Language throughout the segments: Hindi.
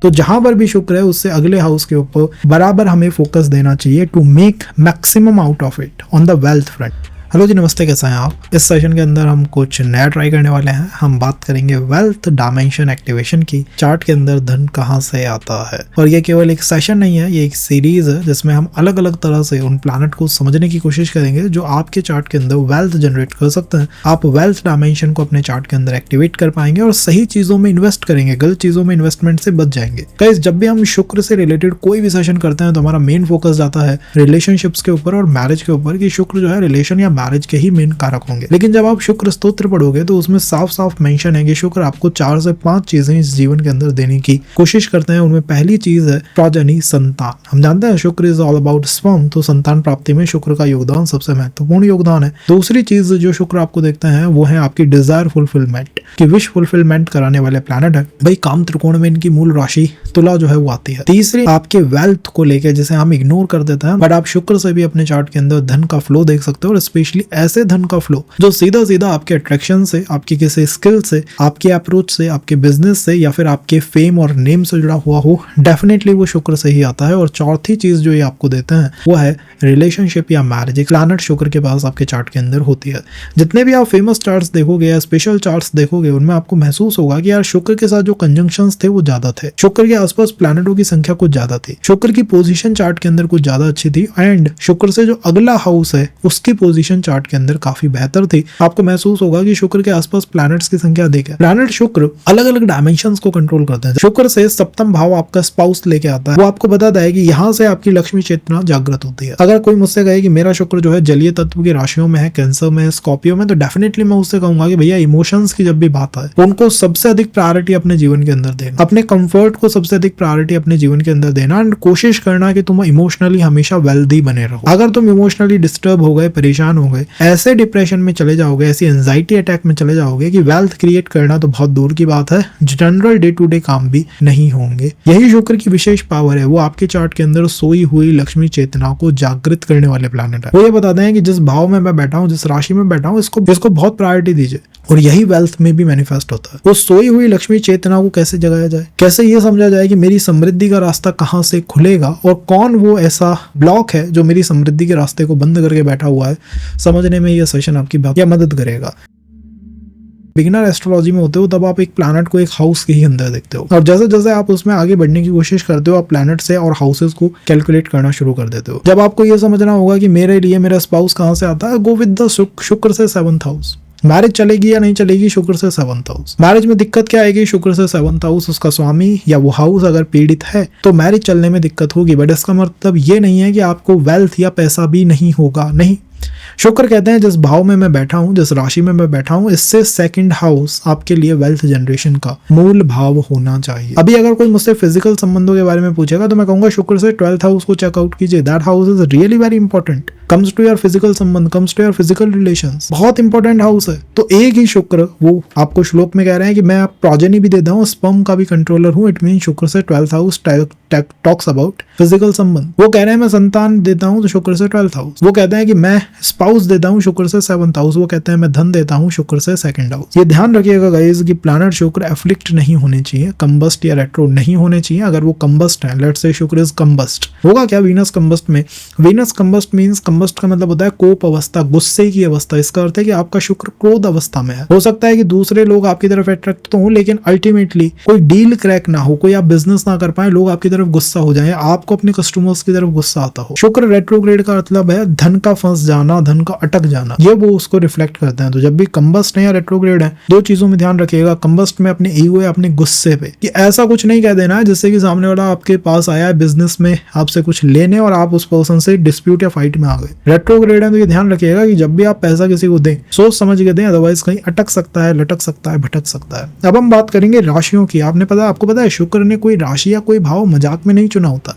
तो जहां पर भी शुक्र है उससे अगले हाउस के ऊपर बराबर हमें फोकस देना चाहिए to make maximum out of it on the wealth front. Hello जी, नमस्ते, कैसे हैं आप। इस सेशन के अंदर हम कुछ नया ट्राई करने वाले हैं। हम बात करेंगे वेल्थ डायमेंशन एक्टिवेशन की। चार्ट के अंदर धन कहां से आता है, और ये केवल एक सेशन नहीं है, ये एक सीरीज है जिसमें हम अलग अलग तरह से उन प्लैनेट को समझने की कोशिश करेंगे जो आपके चार्ट के अंदर वेल्थ जनरेट कर सकते हैं। आप वेल्थ डायमेंशन को अपने चार्ट के अंदर एक्टिवेट कर पाएंगे और सही चीजों में इन्वेस्ट करेंगे, गलत चीजों में इन्वेस्टमेंट से बच जाएंगे। गाइस, जब भी हम शुक्र से रिलेटेड कोई भी सेशन करते हैं तो हमारा मेन फोकस जाता है रिलेशनशिप्स के ऊपर और मैरिज के ऊपर, कि शुक्र जो है रिलेशन या मैरिज के ही मेन कारक होंगे। लेकिन जब आप शुक्र स्तोत्र पढ़ोगे तो उसमें साफ साफ मेंशन है कि शुक्र आपको 4 से 5 चीजें इस जीवन के अंदर देने की कोशिश करते हैं। उनमें पहली चीज है प्रजनी, संतान। हम जानते हैं शुक्र इज ऑल अबाउट स्पर्म, तो संतान प्राप्ति में शुक्र का योगदान सबसे महत्वपूर्ण योगदान है। दूसरी चीज जो शुक्र आपको देखते हैं वो है आपकी डिजायर फुलफिलमेंट, की विश फुलफिलमेंट कराने वाले प्लैनेट है। भाई, काम त्रिकोण में इनकी मूल राशि तुला जो है वो आती है। तीसरी आपके वेल्थ को लेकर, जिसे हम इग्नोर कर देते हैं, बट आप शुक्र से भी अपने चार्ट के अंदर धन का फ्लो देख सकते हो, और स्पेशली ऐसे धन का फ्लो जो सीधा सीधा आपके अट्रैक्शन से, आपकी किसी स्किल से, आपके अप्रोच से, आपके बिजनेस से या फिर आपके फेम और नेम से जुड़ा हुआ हो, डेफिनेटली वो शुक्र से ही आता है। और चौथी चीज जो ये आपको देते हैं वो है रिलेशनशिप या मैरिज। एक प्लैनेट शुक्र के पास आपके चार्ट के अंदर होती है। जितने भी आप फेमस चार्ट्स देखोगे या स्पेशल चार्ट्स देखोगे, उनमें आपको महसूस होगा कि यार शुक्र के साथ जो कंजंक्शंस थे वो ज्यादा थे, शुक्र के आसपास प्लैनेटों की संख्या कुछ ज्यादा थी, शुक्र की पोजीशन चार्ट के अंदर कुछ ज्यादा अच्छी थी, एंड शुक्र से जो अगला हाउस है उसकी पोजीशन चार्ट के अंदर काफी बेहतर थी। आपको महसूस होगा कि शुक्र के आसपास प्लैनेट्स की संख्या अधिक है। प्लैनेट शुक्र अलग अलग डायमेंशंस को कंट्रोल करते हैं। शुक्र से सप्तम भाव आपका स्पाउस लेके आता है, वो आपको बताता है कि यहाँ से आपकी लक्ष्मी चेतना जागृत होती है। अगर कोई मुझसे कहे कि मेरा शुक्र जो है जलीय तत्व की राशियों में है, कैंसर में, स्कॉर्पियो में, तो डेफिनेटली मैं उससे कहूंगा कि भैया इमोशंस की जब भी बात आए, उनको सबसे अधिक प्रायोरिटी अपने जीवन के अंदर देना, अपने कंफर्ट को सबसे अधिक प्रायोरिटी अपने जीवन के अंदर देना, एंड कोशिश करना कि तुम इमोशनली हमेशा वेल्दी बने रहो। अगर तुम इमोशनली डिस्टर्ब हो गए, परेशान हो गए, ऐसे डिप्रेशन में चले जाओगे, ऐसी एंजाइटी अटैक में चले जाओगे कि वेल्थ क्रिएट करना तो बहुत दूर की बात है, जनरल डे टू डे काम भी नहीं होंगे। यही शुक्र की विशेष पावर है, वो आपके चार्ट के अंदर सोई हुई लक्ष्मी चेतना को जागृत करने वाले प्लैनेट है। वो ये बताते हैं कि जिस भाव में मैं बैठा हूँ, जिस राशि में बैठा हूँ, इसको बहुत प्रायोरिटी दीजिए, और यही वेल्थ में भी मैनिफेस्ट होता है। वो सोई हुई लक्ष्मी चेतना को कैसे जगाया जाए, कैसे ये समझा जाए कि मेरी समृद्धि का रास्ता कहाँ से खुलेगा, और कौन वो ऐसा ब्लॉक है जो मेरी समृद्धि के रास्ते को बंद करके बैठा हुआ है, समझने में यह सेशन आपकी क्या मदद करेगा। बिगिनर एस्ट्रोलॉजी में होते हो तब आप एक प्लैनेट को एक हाउस के ही अंदर देखते हो, और जैसे जैसे आप उसमें आगे बढ़ने की कोशिश करते हो, आप प्लैनेट से और हाउसेस को कैलकुलेट करना शुरू कर देते हो। जब आपको ये समझना होगा कि मेरे लिए मेरा स्पाउस कहाँ से आता है, गो विद द शुक्र से 7th हाउस। मैरिज चलेगी या नहीं चलेगी, शुक्र से 7th हाउस। मैरिज में दिक्कत क्या आएगी, शुक्र से 7th हाउस, उसका स्वामी या वो हाउस अगर पीड़ित है तो मैरिज चलने में दिक्कत होगी। बट इसका मतलब ये नहीं है कि आपको वेल्थ या पैसा भी नहीं होगा, नहीं। शुक्र कहते हैं जिस भाव में मैं बैठा हूं, जिस राशि में मैं बैठा हूं, इससे 2nd हाउस आपके लिए वेल्थ जनरेशन का मूल भाव होना चाहिए। अभी अगर कोई मुझसे फिजिकल संबंधों के बारे में पूछेगा तो मैं कहूंगा शुक्र से 12th हाउस को चेकआउट कीजिए। That house is really very important, comes to your physical संबंध, comes to your physical relations, बहुत इंपॉर्टेंट हाउस है। तो एक ही शुक्र, वो आपको श्लोक में कह रहे हैं कि मैं प्रोजेनी भी देता हूँ, स्पर्म का भी कंट्रोलर हूँ। इट मीन शुक्र से 12th house talks about physical संबंध। वो कह रहे हैं मैं संतान देता हूँ तो शुक्र से 12th हाउस। वो कहते हैं कि मैं स्पाउस देता हूँ, शुक्र से 7th हाउस। वो कहते हैं मैं धन देता हूँ, शुक्र से 2nd हाउस। ये ध्यान रखिएगा गाइस कि प्लैनेट शुक्र एफ्लिक्ट नहीं होने चाहिए, कंबस्ट या रेट्रो नहीं होने चाहिए। अगर वो कंबस्ट है, लेट्स से शुक्र इज कंबस्ट, होगा क्या वीनस कंबस्ट में? वीनस कंबस्ट मींस, कंबस्ट का मतलब होता है कोप अवस्था, गुस्से की अवस्था। इसका अर्थ है कि आपका शुक्र क्रोध अवस्था में है। हो सकता है कि दूसरे लोग आपकी तरफ अट्रैक्ट तो हो, लेकिन अल्टीमेटली कोई डील क्रैक ना हो, कोई आप बिजनेस ना कर पाए, लोग आपकी तरफ गुस्सा हो जाए, आपको अपने कस्टमर्स की तरफ गुस्सा आता हो। शुक्र रेट्रोग्रेड का मतलब है धन का फंस जाना, धन का अटक जाना, ये वो उसको रिफ्लेक्ट करते हैं। तो जब भी कंबस्ट है या रेट्रोग्रेड है, दो चीजों में ध्यान रखिएगा। कंबस्ट में अपने ईगो या अपने गुस्से पे कि ऐसा कुछ नहीं कह देना है जिससे कि सामने वाला आपके पास आया है बिजनेस में आपसे कुछ लेने और आप उस पर्सन से डिस्प्यूट या फाइट में आ गए। रेट्रोग्रेड है तो ये ध्यान रखिएगा कि जब भी आप पैसा किसी को दें, सोच समझ के दें, अदरवाइज कहीं अटक सकता है, लटक सकता है, भटक सकता है। अब हम बात करेंगे राशियों की। आपको पता है शुक्र ने कोई राशि या कोई भाव मजाक में नहीं चुना होता।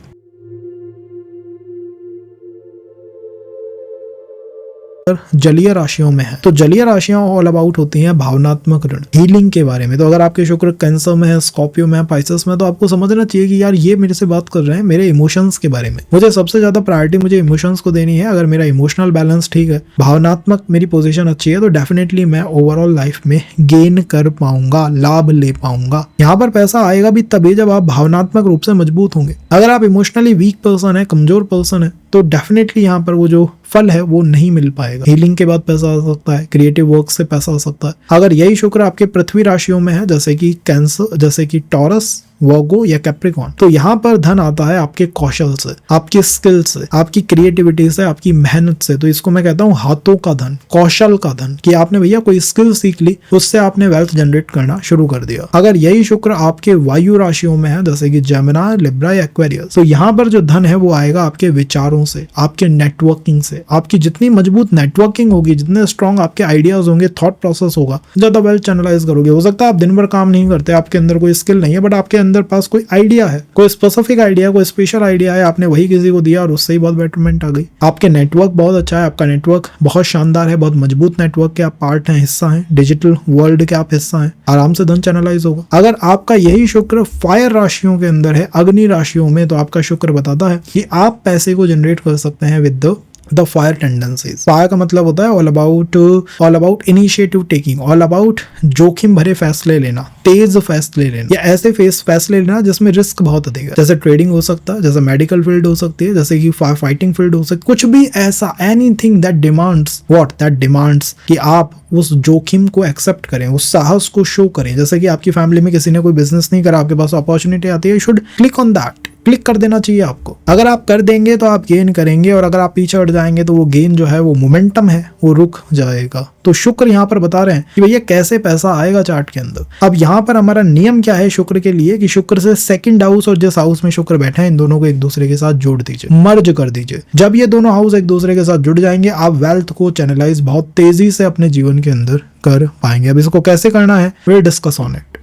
जलीय राशियों में है। तो जलीय राशियां ऑल अबाउट होती हैं भावनात्मक ऋण, हीलिंग के बारे में। तो अगर आपके शुक्र कैंसर में है, स्कॉर्पियो में है, पाइसेस में, तो आपको समझना चाहिए कि यार ये मेरे से बात कर रहे हैं मेरे इमोशंस के बारे में। मुझे सबसे ज्यादा प्रायोरिटी मुझे इमोशंस को देनी है। अगर मेरा इमोशनल बैलेंस ठीक है, भावनात्मक मेरी पोजीशन अच्छी है, तो डेफिनेटली मैं ओवरऑल लाइफ में गेन कर पाऊंगा, लाभ ले पाऊंगा। यहाँ पर पैसा आएगा भी तभी जब आप भावनात्मक रूप से मजबूत होंगे। अगर आप इमोशनली वीक पर्सन है, कमजोर पर्सन है, तो डेफिनेटली यहाँ पर वो जो फल है वो नहीं मिल पाएगा। हीलिंग के बाद पैसा आ सकता है, क्रिएटिव वर्क से पैसा आ सकता है। अगर यही शुक्र आपके पृथ्वी राशियों में है, जैसे कि कैंसर, जैसे कि टॉरस, वर्गो या कैप्रिकॉर्न, तो यहाँ पर धन आता है आपके कौशल से, आपकी स्किल से, आपकी क्रिएटिविटी से, आपकी मेहनत से। तो इसको मैं कहता हूँ हाथों का धन, कौशल का धन, कि आपने भैया कोई स्किल सीख ली, उससे आपने वेल्थ जनरेट करना शुरू कर दिया। अगर यही शुक्र आपके वायु राशियों में है, जैसे कि जेमिनी, लिब्रा या एक्वेरियस, तो यहाँ पर जो धन है वो आएगा आपके विचारों से, आपके नेटवर्किंग से। आपकी जितनी मजबूत नेटवर्किंग होगी, जितने स्ट्रॉन्ग आपके आइडियाज होंगे, थॉट प्रोसेस होगा, ज्यादा वेल्थ चैनलाइज करोगे। हो सकता है आप दिन भर काम नहीं करते, आपके अंदर कोई स्किल नहीं है, बट आपके अंदर पास कोई आइडिया है, कोई स्पेसिफिक आइडिया, कोई स्पेशल आइडिया है, आपने वही किसी को दिया और उससे ही बहुत बेटरमेंट आ गई। आपके नेटवर्क बहुत अच्छा है, आपका नेटवर्क बहुत शानदार है, बहुत मजबूत नेटवर्क के आप पार्ट हैं, हिस्सा हैं, डिजिटल वर्ल्ड के आप हिस्सा हैं, आराम से धन चैनलाइज होगा। अगर आपका यही शुक्र फायर राशियों के अंदर है, अग्नि राशियों में, तो आपका शुक्र बताता है कि आप पैसे को जनरेट कर सकते हैं with the fire tendencies. Fire का मतलब होता है all about initiative taking, all about जोखिम भरे फैसले लेना, तेज फैसले लेना, या ऐसे फैसले लेना जिसमें रिस्क बहुत अधिक है। जैसे ट्रेडिंग हो सकता है, जैसे मेडिकल फील्ड हो सकती है, जैसे कि फाइटिंग फील्ड हो सकती है, कुछ भी ऐसा, एनीथिंग दैट डिमांड्स कि आप उस जोखिम को एक्सेप्ट करें, उस साहस को शो करें। जैसे कि आपकी फैमिली में किसी ने कोई बिजनेस नहीं करा, आपके पास अपॉर्चुनिटी आती है, you should click on that, click कर देना चाहिए आपको। अगर आप कर देंगे तो आप गेन करेंगे, और अगर आप पीछे हट जाएंगे तो वो गेन जो है, वो मोमेंटम है, वो रुक जाएगा। तो शुक्र यहाँ पर बता रहे हैं कि भैया कैसे पैसा आएगा चार्ट के अंदर। अब यहाँ पर हमारा नियम क्या है शुक्र के लिए, कि शुक्र से सेकंड हाउस और जिस हाउस में शुक्र बैठे हैं, इन दोनों को एक दूसरे के साथ जोड़ दीजिए, मर्ज कर दीजिए। जब ये दोनों हाउस एक दूसरे के साथ जुड़ जाएंगे, आप वेल्थ को चैनलाइज बहुत तेजी से अपने जीवन के अंदर कर पाएंगे। अब इसको कैसे करना है, will discuss on it.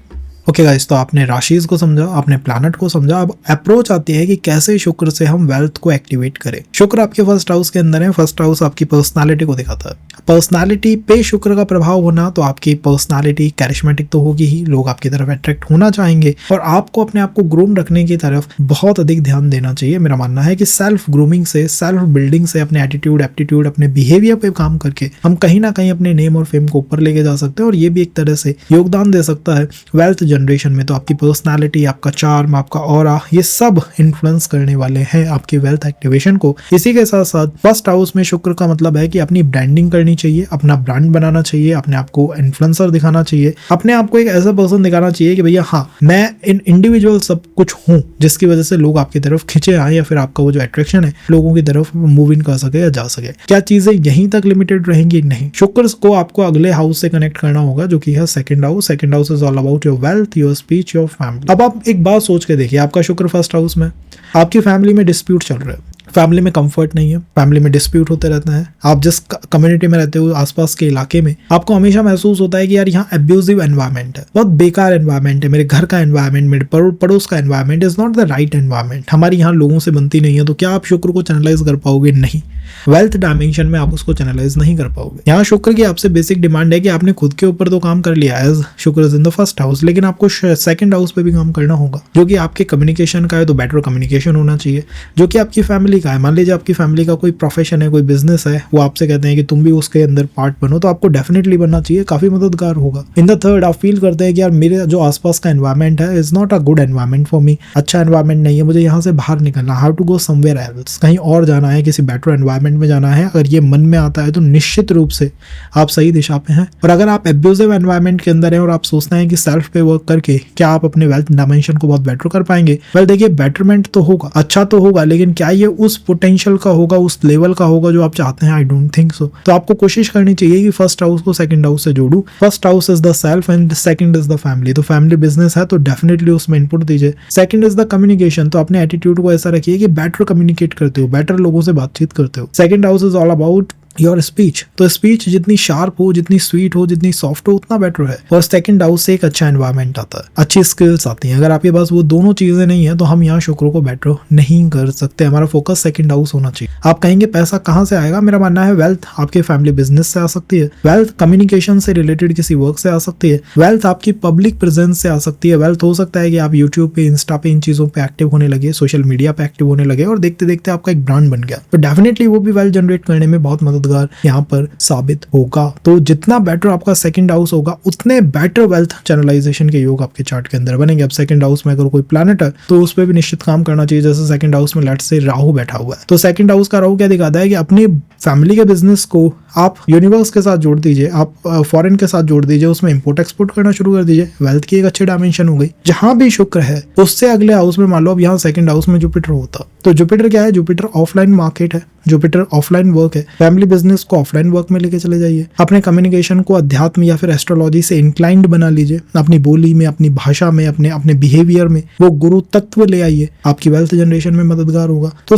Okay guys, तो आपने राशिज को समझा, आपने प्लैनेट को समझा। अब अप्रोच आती है कि कैसे शुक्र से हम वेल्थ को एक्टिवेट करें। शुक्र आपके फर्स्ट हाउस के अंदर है। फर्स्ट हाउस आपकी पर्सनालिटी को दिखाता है। पर्सनालिटी पे शुक्र का प्रभाव होना, तो आपकी पर्सनालिटी कैरिस्मेटिक तो होगी ही, लोग आपकी तरफ अट्रैक्ट होना चाहेंगे, और आपको अपने आप को ग्रूम रखने की तरफ बहुत अधिक ध्यान देना चाहिए। मेरा मानना है कि सेल्फ ग्रूमिंग से, सेल्फ बिल्डिंग से, अपने एटीट्यूड, एप्टीट्यूड, अपने बिहेवियर पे काम करके हम कहीं ना कहीं अपने नेम और फेम को ऊपर लेके जा सकते हैं, और ये भी एक तरह से योगदान दे सकता है वेल्थ जनरेशन में। तो आपकी पर्सनालिटी, आपका चार्म, आपका ऑरा, ये सब इन्फ्लुएंस करने वाले हैं आपकी वेल्थ एक्टिवेशन को। इसी के साथ साथ फर्स्ट हाउस में शुक्र का मतलब है कि अपनी ब्रांडिंग करनी चाहिए, अपना ब्रांड बनाना चाहिए, अपने आप को इन्फ्लुएंसर दिखाना चाहिए, अपने आप को एक ऐसा पर्सन दिखाना चाहिए कि भैया हाँ, मैं इन इंडिविजुअल सब कुछ हूँ, जिसकी वजह से लोग आपकी तरफ खिंचे आए, या फिर आपका वो जो अट्रैक्शन है लोगों की तरफ मूव इन कर सके या जा सके। क्या चीजें यहीं तक लिमिटेड रहेंगी? नहीं। शुक्र को आपको अगले हाउस से कनेक्ट करना होगा, जो कि है second house. Second house is all about your wealth, your speech, your family. अब आप एक बात सोच के देखिए, आपका शुक्र फर्स्ट हाउस में, आपकी फैमिली में डिस्प्यूट चल रहा है, फैमिली में कंफर्ट नहीं है, फैमिली में डिस्प्यूट होते रहते हैं। आप जिस कम्युनिटी में रहते हो, आसपास के इलाके में, आपको हमेशा महसूस होता है कि यार यहाँ एब्यूजिव एनवायरनमेंट है, बहुत बेकार एनवायरनमेंट है, मेरे घर का एनवायरनमेंट, मेरे पड़ोस का environment is not the right environment, हमारी यहाँ लोगों से बनती नहीं है। तो क्या आप शुक्र को चैनलाइज कर पाओगे? नहीं। वेल्थ डायमेंशन में आप उसको चैनलाइज नहीं कर पाओगे। यहाँ शुक्र की आपसे बेसिक डिमांड है कि आपने खुद के ऊपर तो काम कर लिया एज शुक्र is in the first house, लेकिन आपको सेकंड हाउस पे भी काम करना होगा, जो कि आपके कम्युनिकेशन का है। तो बेटर कम्युनिकेशन होना चाहिए। जो कि आपकी फैमिली का है, मान लीजिए आपकी फैमिली का कोई प्रोफेशन है, कोई बिजनेस है, वो आपसे कहते हैं कि तुम भी उसके अंदर पार्ट बनो, तो आपको डेफिनेटली बनना चाहिए, काफी मददगार होगा। इन द थर्ड, आप फील करते हैं कि यार मेरे जो आसपास का एनवायरमेंट है is not a good environment for me, अच्छा एनवायरमेंट नहीं है, मुझे यहाँ से बाहर निकलना, how to go somewhere else, कहीं और जाना है, किसी बेटर एनवायरमेंट में जाना है। अगर ये मन में आता है तो निश्चित रूप से आप सही दिशा पे हैं। और अगर आप एब्यूजिव एनवायरमेंट के अंदर हैं और आप सोचते हैं कि सेल्फ पे वर्क करके क्या आप अपने वेल्थ डायमेंशन को बहुत बेटर कर पाएंगे, वेल देखिए, बेटरमेंट तो होगा, अच्छा तो होगा, लेकिन क्या ये उस पोटेंशियल का होगा, उस लेवल का होगा जो आप चाहते हैं? I don't think so. तो आपको कोशिश करनी चाहिए कि फर्स्ट हाउस को सेकंड हाउस से जोड़ू। First house is the self and second is the family. तो फैमिली बिजनेस है तो डेफिनेटली उसमें इनपुट दीजिए। सेकंड इज द कम्युनिकेशन, तो अपने एटीट्यूड को ऐसा रखिए कि बेटर कम्युनिकेट करते हो, बेटर लोगों से बातचीत करते हो। Second house is all about your speech. तो स्पीच जितनी शार्प हो, जितनी स्वीट हो, जितनी सॉफ्ट हो, उतना बेटर है। और सेकंड हाउस से एक अच्छा एनवायरनमेंट आता है, अच्छी स्किल्स आती हैं। अगर आपके पास वो दोनों चीजें नहीं है तो हम यहाँ शुक्र को बेटर नहीं कर सकते। हमारा फोकस सेकंड हाउस होना चाहिए। आप कहेंगे पैसा कहाँ से आएगा? मेरा मानना है वेल्थ आपके फैमिली बिजनेस से आ सकती है, वेल्थ कम्युनिकेशन से रिलेटेड किसी वर्क से आ सकती है, वेल्थ आपकी पब्लिक प्रेजेंस से आ सकती है। वेल्थ हो सकता है कि आप यूट्यूब पे, इंस्टा पे, इन चीजों पे एक्टिव होने लगे, सोशल मीडिया पे एक्टिव होने लगे और देखते देखते आपका एक ब्रांड बन गया, तो डेफिनेटली वो भी वेल्थ जनरेट करने में बहुत मददगार यहाँ पर साबित होगा। तो जितना बेटर आपका सेकंड हाउस होगा उतने बेटर वेल्थ चैनलाइजेशन के योग आपके चार्ट के अंदर बनेंगे। अब सेकंड हाउस में अगर कोई प्लैनेट है तो उस पर भी निश्चित काम करना चाहिए। जैसे सेकंड हाउस में लेट्स से राहु बैठा हुआ है, तो सेकंड हाउस का राहु क्या दिखाता है कि अपनी फैमिली के बिजनेस को आप यूनिवर्स के साथ जोड़ दीजिए, आप फॉरेन के साथ जोड़ दीजिए, उसमें इंपोर्ट एक्सपोर्ट करना शुरू कर दीजिए। वेल्थ की एक अच्छी डायमेंशन हो गई। जहां भी शुक्र है उससे अगले हाउस में मान लो अब यहाँ सेकंड हाउस में जुपिटर होता, तो जुपिटर क्या है? जुपिटर ऑफलाइन मार्केट है, जुपिटर ऑफलाइन वर्क है। फैमिली बिजनेस को ऑफलाइन वर्क में लेके चले जाइए। अपने कम्युनिकेशन को अध्यात्म या फिर एस्ट्रोलॉजी से इंक्लाइंड बना लीजिए। अपनी बोली में, अपनी भाषा में, अपने अपने बिहेवियर में वो गुरु तत्व ले आइए, आपकी वेल्थ जनरेशन में मददगार होगा। तो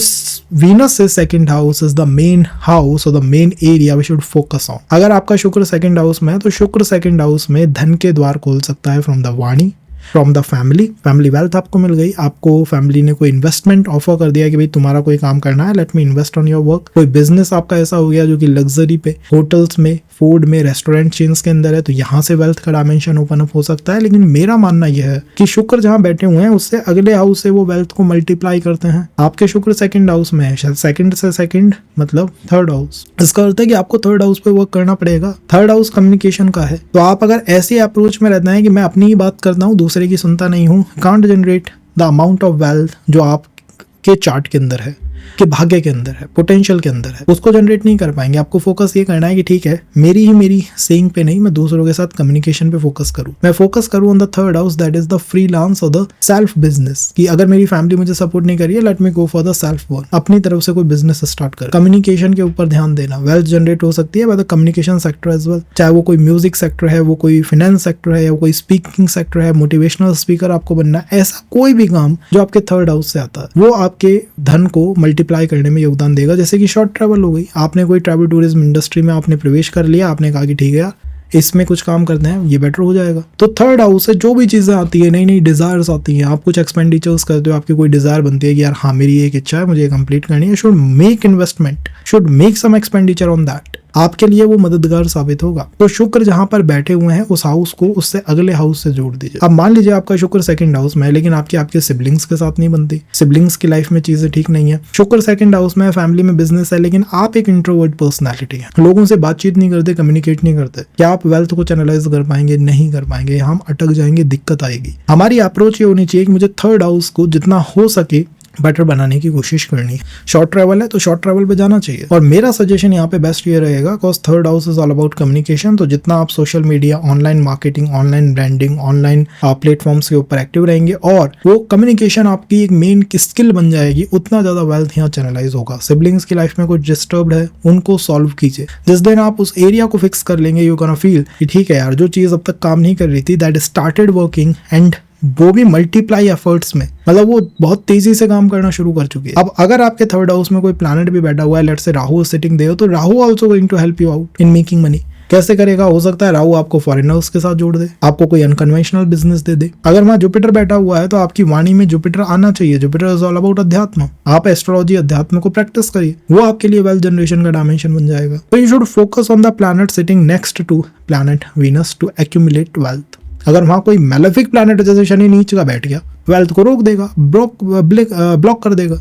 वीनस से second house is the main house और the main area we should focus on. अगर आपका शुक्र सेकंड हाउस में है तो शुक्र सेकंड हाउस में धन के द्वार खोल सकता है फ्रॉम द वाणी, फ्रॉम द फैमिली वेल्थ आपको मिल गई। आपको फैमिली ने कोई इन्वेस्टमेंट ऑफर कर दिया कि भाई तुम्हारा कोई काम करना है, let me invest on your work. कोई बिजनेस आपका ऐसा हो गया जो कि लग्जरी पे, होटल्स में, फूड में, रेस्टोरेंट चेन्स के अंदर है, तो यहाँ से वेल्थ का डायमेंशन ओपन अप हो सकता है। लेकिन मेरा मानना यह है कि शुक्र जहाँ बैठे हुए हैं उससे अगले हाउस से वो वेल्थ को मल्टीप्लाई करते हैं। आपके शुक्र सेकंड हाउस में है, सेकंड से सेकंड मतलब थर्ड हाउस। इसका अर्थ है कि आपको थर्ड हाउस पे वर्क करना पड़ेगा। थर्ड हाउस कम्युनिकेशन का है, तो आप अगर ऐसी अप्रोच में रहते हैं कि मैं अपनी ही बात करता हूँ, दूसरे की सुनता नहीं हूँ, can't generate the amount of wealth जो आपके चार्ट के अंदर है, के भाग्य के अंदर है, पोटेंशियल के अंदर है, उसको जनरेट नहीं कर पाएंगे। आपको फोकस ये करना है कि ठीक है मेरी सेइंग पे नहीं, मैं दूसरों के साथ कम्युनिकेशन पे फोकस करूं। मैं फोकस करूं on the third house, that is the freelance और द सेल्फ बिजनेस। कि अगर मेरी फैमिली मुझे सपोर्ट नहीं कर रही है, let me go for the self work. अपनी तरफ से कोई बिजनेस स्टार्ट कर, कम्युनिकेशन के ऊपर ध्यान देना। वेल्थ जनरेट हो सकती है by the communication sector as well, चाहे वो कोई म्यूजिक सेक्टर है, वो कोई फाइनेंस सेक्टर है, या कोई स्पीकिंग सेक्टर है, मोटिवेशनल स्पीकर आपको बनना है। ऐसा कोई भी काम जो आपके थर्ड हाउस से आता है वो आपके धन को मल्टीप्लाई करने में योगदान देगा। जैसे कि शॉर्ट ट्रैवल हो गई, आपने कोई ट्रैवल टूरिज्म इंडस्ट्री में आपने प्रवेश कर लिया, आपने कहा कि ठीक है यार इसमें कुछ काम करते हैं, ये बेटर हो जाएगा। तो थर्ड हाउस से जो भी चीजें आती है, नई नई डिजायर्स आती हैं, आप कुछ एक्सपेंडिचर्स करते हो, आपकी कोई डिजायर बनती है कि यार हाँ मेरी एक इच्छा है, मुझे कंप्लीट करनी है, should make investment, should make some expenditure on that. आपके लिए वो मददगार साबित होगा। तो शुक्र जहां पर बैठे हुए हैं उस हाउस को उससे अगले हाउस से जोड़ दीजिए। अब मान लीजिए आपका शुक्र सेकंड हाउस में है, लेकिन आपके सिबलिंग्स के साथ नहीं बनती, सिबलिंग्स की लाइफ में चीजें ठीक नहीं है। शुक्र सेकंड हाउस में है, फैमिली में बिजनेस है, लेकिन आप एक इंट्रोवर्ट पर्सनैलिटी है, लोगों से बातचीत नहीं करते, कम्युनिकेट नहीं करते, क्या आप वेल्थ को चैनलाइज कर पाएंगे? नहीं कर पाएंगे, हम अटक जाएंगे, दिक्कत आएगी। हमारी अप्रोच ये होनी चाहिए कि मुझे थर्ड हाउस को जितना हो सके बेटर बनाने की कोशिश करनी है। शॉर्ट ट्रैवल है तो शॉर्ट ट्रैवल पे जाना चाहिए। और मेरा सजेशन यहाँ पे बेस्ट ये रहेगा, because third house is all about communication. तो जितना आप social media, online marketing, online branding, online platforms के ऊपर एक्टिव रहेंगे और वो कम्युनिकेशन आपकी एक मेन स्किल बन जाएगी, उतना ज्यादा वेल्थ यहाँ चैनलाइज होगा। सिबलिंग्स की लाइफ में कुछ डिस्टर्ब है, उनको सॉल्व कीजिए। जिस दिन आप उस एरिया को फिक्स कर लेंगे, यू कैन फील कि ठीक है यार जो चीज अब तक काम नहीं कर रही थी, दैट स्टार्टेड वर्किंग, एंड वो भी मल्टीप्लाई एफर्ट्स में, मतलब वो बहुत तेजी से काम करना शुरू कर चुकी है। अब अगर आपके थर्ड हाउस में कोई प्लैनेट भी बैठा हुआ है, लेट्स से राहु सिटिंग देयर, तो Rahu also going to help you out in making money. कैसे करेगा? हो सकता है राहु आपको फॉरेनर्स के साथ जोड़ दे, आपको कोई अनकन्वेंशनल बिजनेस दे दे। अगर वहां जुपिटर बैठा हुआ है तो आपकी वाणी में जुपिटर आना चाहिए। जुपिटर इज ऑल अबाउट अध्यात्म। आप एस्ट्रोलॉजी, अध्यात्म को प्रैक्टिस करिए, वो आपके लिए वेल्थ जनरेशन का डायमेंशन बन जाएगा। तो you should focus on the planet sitting next to planet Venus to accumulate wealth. अगर वहां कोई मेलेफिक प्लैनेट जैसे शनि नीच का बैठ गया, वेल्थ को रोक देगा, ब्लॉक कर देगा,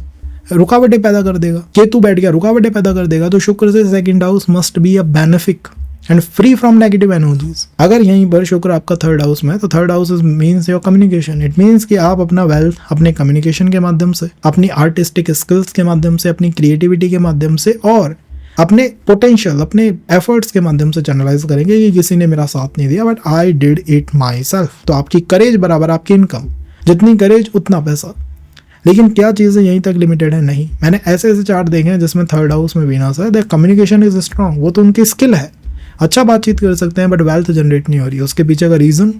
रुकावटें पैदा कर देगा। केतु बैठ गया, रुकावटें पैदा कर देगा। तो शुक्र से second house must be a benefic and free from negative energies. अगर यहीं पर शुक्र आपका थर्ड हाउस में है तो third house means your communication. It means कि आप अपना वेल्थ अपने कम्युनिकेशन के माध्यम से, अपनी आर्टिस्टिक स्किल्स के माध्यम से, अपनी क्रिएटिविटी के माध्यम से और अपने पोटेंशियल, अपने एफर्ट्स के माध्यम से चैनलाइज करेंगे कि किसी ने मेरा साथ नहीं दिया but I did it my self. तो आपकी करेज बराबर आपकी इनकम, जितनी करेज उतना पैसा। लेकिन क्या चीज़ें यहीं तक लिमिटेड है? नहीं। मैंने ऐसे ऐसे चार्ट देखे हैं जिसमें थर्ड हाउस में वीनस है, द कम्युनिकेशन इज स्ट्रॉन्ग, वो तो उनकी स्किल है, अच्छा बातचीत कर सकते हैं, बट वेल्थ जनरेट नहीं हो रही है। उसके पीछे का रीजन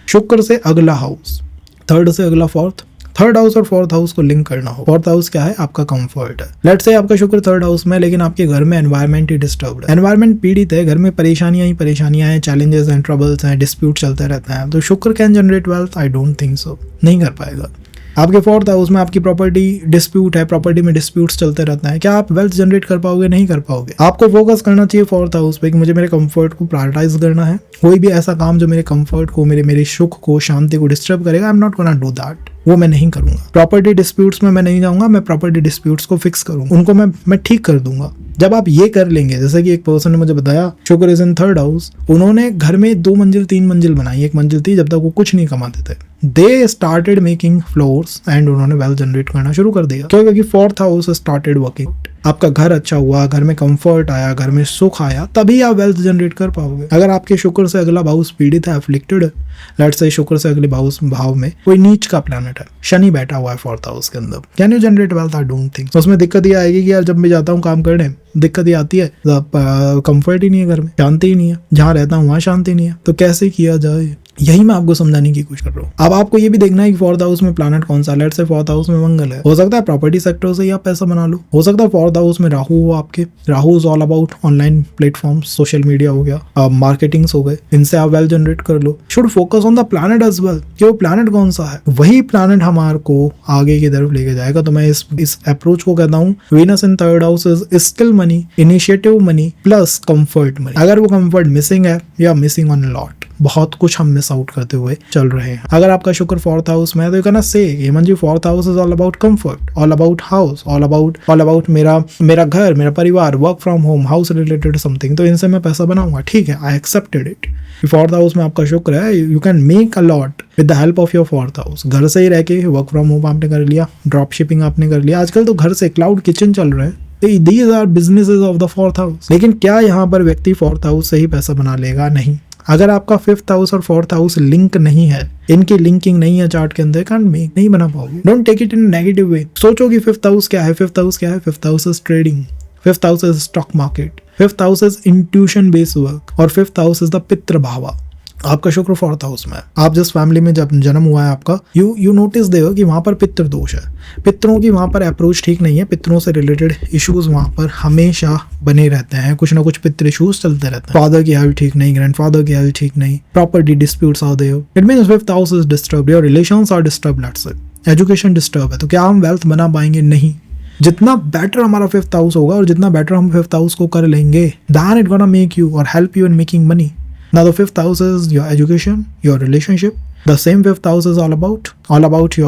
शुक्र से अगला हाउस, थर्ड से अगला फोर्थ, थर्ड हाउस और फोर्थ हाउस को लिंक करना हो। फोर्थ हाउस क्या है? आपका कंफर्ट है। लेट्स से आपका शुक्र थर्ड हाउस में, लेकिन आपके घर में एनवायरमेंट ही डिस्टर्ब्ड है, एनवायरमेंट पीड़ित है, घर में परेशानियां ही परेशानियां हैं, चैलेंजेस एंड ट्रबल्स हैं, डिस्प्यूट चलते रहते हैं। तो शुक्र can generate wealth? I don't think so, नहीं कर पाएगा। आपके फोर्थ हाउस में आपकी प्रॉपर्टी डिस्प्यूट है, प्रॉपर्टी में डिस्प्यूट्स चलते रहता है, क्या आप वेल्थ जनरेट कर पाओगे? नहीं कर पाओगे। आपको फोकस करना चाहिए फोर्थ हाउस पे कि मुझे मेरे कंफर्ट को प्रायोरिटाइज करना है। कोई भी ऐसा काम जो मेरे कंफर्ट को, मेरे सुख को, शांति को डिस्टर्ब करेगा, I am not gonna do that, वो मैं नहीं करूंगा। प्रॉपर्टी डिस्प्यूट्स में मैं नहीं जाऊंगा, मैं प्रॉपर्टी डिस्प्यूट्स को फिक्स करूंगा, उनको मैं ठीक कर दूंगा। जब आप ये कर लेंगे, जैसे कि एक पर्सन ने मुझे बताया शुक्र इज इन थर्ड हाउस, उन्होंने घर में 2 मंजिल 3 मंजिल बनाई, 1 मंजिल थी जब तक वो कुछ नहीं कमाते थे। They started making floors and उन्होंने वेल्थ जनरेट करना शुरू कर दिया। क्यों? क्योंकि फोर्थ हाउस स्टार्टेड वर्किंग। आपका घर अच्छा हुआ, घर में कंफर्ट आया, घर में सुख आया, तभी आप वेल्थ जनरेट कर पाओगे। अगर आपके शुक्र से अगला हाउस पीड़ित है, अफ्लिक्टेड है, लेट्स से शुक्र से अगले भाव में कोई नीच का प्लैनेट है, शनि बैठा हुआ है फोर्थ हाउस के अंदर, can you generate wealth? I don't think. उसमें दिक्कत ये आएगी कि यार जब मैं जाता हूँ काम करने, दिक्कत ये आती है कंफर्ट ही नहीं है, घर में शांति ही नहीं है, जहाँ रहता हूँ वहाँ शांति नहीं है, तो कैसे किया जाए? यही मैं आपको समझाने की कोशिश कर रहा हूँ। अब आपको ये भी देखना है कि फोर्थ हाउस में प्लैनेट कौन सा। लेट्स से फोर्थ हाउस में मंगल है, हो सकता है प्रॉपर्टी सेक्टर से ही आप पैसा बना लो। हो सकता है फोर्थ हाउस में राहु हो आपके, Rahu is all about online platform, social media हो गया, मार्केटिंग्स हो गए, इनसे आप वेल्थ जनरेट कर लो। Should focus on the planet as well, कि वो प्लैनेट कौन सा है, वही प्लैनेट हमारे को आगे की तरफ लेके जाएगा। तो मैं इस अप्रोच को कहता हूँ Venus in third house is skill money, initiative money plus comfort money. अगर वो कंफर्ट मिसिंग है या मिसिंग ऑन लॉट, बहुत कुछ हम मिस आउट करते हुए चल रहे हैं। अगर आपका शुक्र फोर्थ हाउस में है तो you can say Hemant ji fourth house is all about comfort, all about house, all about मेरा घर, मेरा परिवार, work from home, house related something, तो इनसे मैं पैसा बनाऊंगा। ठीक है, I accepted it. Fourth house में आपका शुक्र है, you can make a lot with the help of your fourth house. घर से ही रह के वर्क फ्रॉम होम आपने कर लिया, ड्रॉप शिपिंग आपने कर लिया, आजकल तो घर से क्लाउड किचन चल रहे हैं। These are businesses of the fourth house। लेकिन क्या यहाँ पर व्यक्ति फोर्थ हाउस से ही पैसा बना लेगा? नहीं। अगर आपका फिफ्थ हाउस और फोर्थ हाउस लिंक नहीं है, इनकी लिंकिंग नहीं है चार्ट के अंदर, कांट मेक, नहीं बना पाओगे। Don't take it in negative way. सोचो कि फिफ्थ हाउस क्या है। फिफ्थ हाउस क्या है? Fifth house is trading, fifth house is stock market, fifth house is intuition based work, और फिफ्थ हाउस इज द पितृ भावा। आपका शुक्र फोर्थ हाउस में है। आप जिस फैमिली में जब जन्म हुआ है आपका, यू नोटिस देगा कि वहां पर पितृ दोष है, पितरों की वहां पर अप्रोच ठीक नहीं है, पितरों से रिलेटेड इश्यूज वहां पर हमेशा बने रहते हैं, कुछ ना कुछ पितृ इश्यूज चलते रहते हैं। फादर की हेल्थ ठीक नहीं, ग्रैंडफादर की हेल्थ ठीक नहीं, property disputes are there, it means fifth house is disturbed, your relations are disturbed, let's say education disturb है। तो क्या हम वेल्थ बना पाएंगे? नहीं। जितना बेटर हमारा फिफ्थ हाउस होगा और जितना बेटर हम फिफ्थ हाउस को कर लेंगे, then it gonna make you और help you in making money. Now the fifth house is your education, your relationship. The same fifth house is all about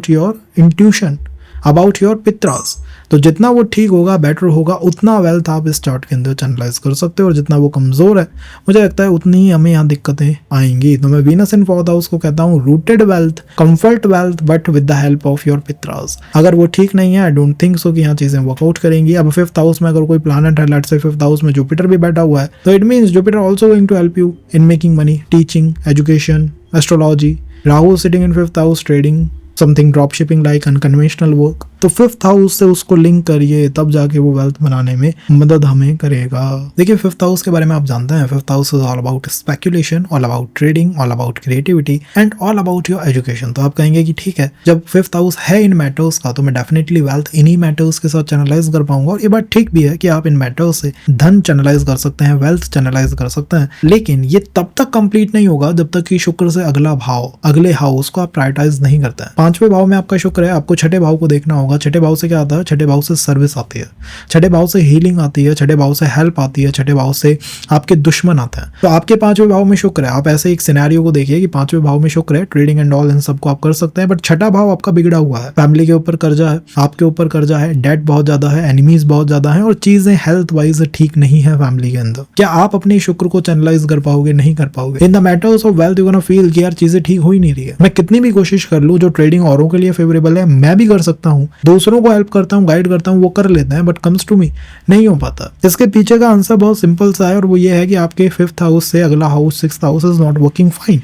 your intuition, about your pitras. तो जितना वो ठीक होगा, बेटर होगा, उतना वेल्थ आप इस चार्ट के अंदर चैनलाइज कर सकते हो, और जितना वो कमजोर है, मुझे लगता है उतनी ही हमें यहाँ दिक्कतें आएंगी। तो मैं वीनस इन फोर्थ हाउस को कहता हूँ rooted wealth, comfort wealth, but with the help of your पित्रास। अगर वो ठीक नहीं है, आई डोंट थिंक सो कि यहाँ चीजें वर्कआउट करेंगी। अब फिफ्थ हाउस में अगर कोई प्लैनेट है, लेट्स से फिफ्थ हाउस में जुपिटर भी बैठा हुआ है, तो it means Jupiter also going to help you in making money, teaching, education, astrology. Rahu sitting in fifth house, trading, something drop shipping like unconventional work. तो फिफ्थ हाउस से उसको लिंक करिए, तब जाके वो वेल्थ बनाने में मदद हमें करेगा। देखिए फिफ्थ हाउस के बारे में आप जानते हैं, fifth house is all about speculation, all about trading, all about creativity and all about your education. तो आप कहेंगे कि ठीक है, जब फिफ्थ हाउस है इन मैटर्स का, तो मैं डेफिनेटली वेल्थ इन्हीं मैटर्स के साथ चैनलाइज कर पाऊंगा। और ये बात ठीक भी है कि आप इन मैटर्स से धन चैनलाइज कर सकते हैं, वेल्थ चैनलाइज कर सकते हैं, लेकिन ये तब तक कंप्लीट नहीं होगा जब तक कि शुक्र से अगला भाव, अगले हाउस को आप प्रायोरिटाइज नहीं करते हैं। 5वें भाव में आपका शुक्र है, आपको छठे भाव को देखना होगा। छठे भाव से क्या आता है? छठे भाव से सर्विस आती है, छठे भाव से हीलिंग आती है, छठे भाव से हेल्प आती है, छठे भाव से आपके दुश्मन आते हैं। तो आपके 5वें भाव में शुक्र है, आप ऐसे एक सिनेरियो को देखिए कि 5वें भाव में शुक्र है, ट्रेडिंग एंड ऑल इन सबको आप कर सकते हैं, बट छठा भाव आपका बिगड़ा हुआ है, फैमिली के ऊपर कर्जा है, आपके ऊपर कर्जा है, डेट बहुत ज्यादा है, एनिमीज बहुत ज्यादा है, और चीजें हेल्थ वाइज ठीक नहीं है फैमिली के अंदर। क्या आप अपने शुक्र को चैनलाइज कर पाओगे? नहीं कर पाओगे। In the matters of wealth you gonna feel कि यार चीजें ठीक हो ही नहीं रही है। मैं कितनी भी कोशिश कर लूं, जो ट्रेडिंग औरों के लिए फेवरेबल है मैं भी कर सकता हूँ, दूसरों को हेल्प करता हूँ, गाइड करता हूँ, वो कर लेते हैं, बट कम्स टू मी नहीं हो पाता। इसके पीछे का आंसर बहुत सिंपल सा है, और वो ये है कि आपके फिफ्थ हाउस से अगला house, sixth house is not working fine,